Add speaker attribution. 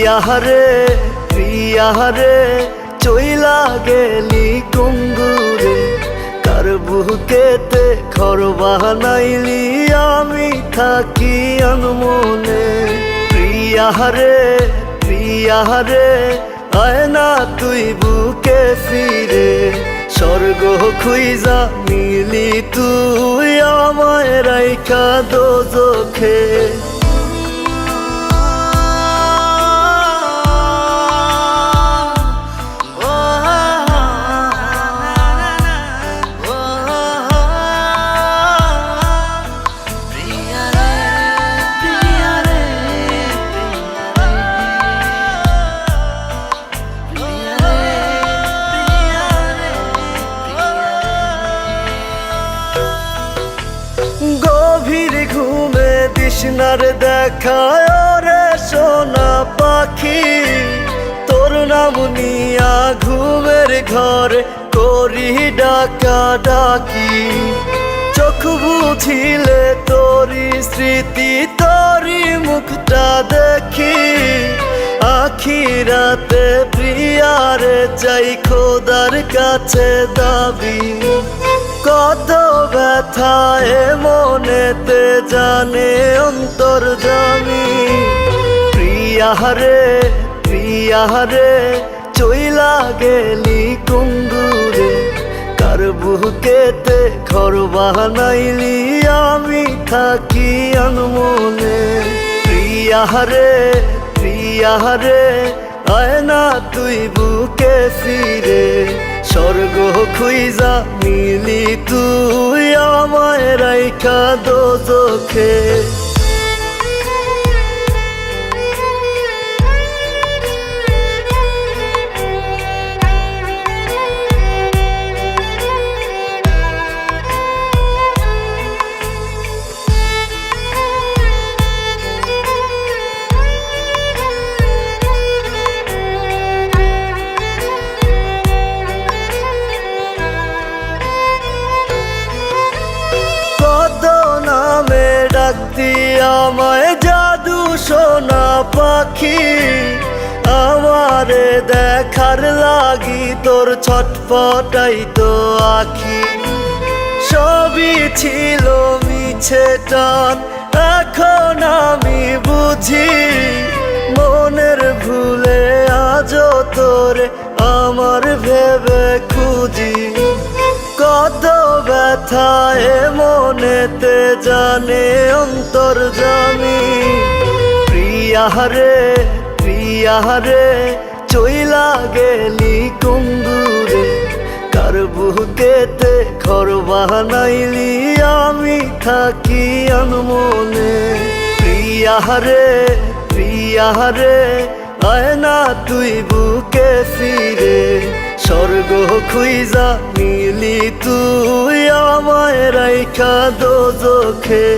Speaker 1: প্রিয়ারে প্রিয়ারে চইলা গেলি কুঙ্গুরে কার বুকেতে ঘর বানাইলি আমি থাকি আনমনে প্রিয়ারে প্রিয়ারে আয় না তুই বুকে ফিরে স্বর্গ খুইজা মিলি তুই আমায় রাইখা দোজখে গভীর ঘুমে তৃষ্ণার দেখায় রে সোনা পাখি তোর নাম নিয়া ঘুমের ঘরে করি ডাকা ডাকি চোখ বুঝিলে তোরি স্মৃতি তোরি মুখটা দেখি আখিরাতে প্রিয়ারে চাই খোদার কাছে দাবি কত ব্যথায় মনেতে জানে অন্তর্যামী প্রিয়ারে প্রিয়ারে চইলা গেলি কুঙ্গুরে কার বুকেতে ঘর বানাইলি আমি থাকি আনমনে প্রিয়ারে প্রিয়ারে আয় না তুই বুকে ফিরে স্বর্গ খুইজা মিলি তুই আমায় রাইখা দোজখে ডাকতি আমায় জাদু সোনা পাখি আমারে দেখার লাগি তোর ছটফটাই তো আখি সবই ছিল মিছে টান এখন আমি বুঝি মনের ভুলে আজও তোরে আমার ভেবে খুঁজি কত ব্যথায় মনেতে জানে অন্তর্যামী প্রিয়ারে প্রিয়ারে চইলা গেলি কুঙ্গুরে কার বুকেতে ঘর বানাইলি আমি থাকি আনমনে প্রিয়ারে প্রিয়ারে আয় না তুই বুকে ফিরে স্বর্গ খুইজা মিলি তুই আমায় রাইখা দোজখে।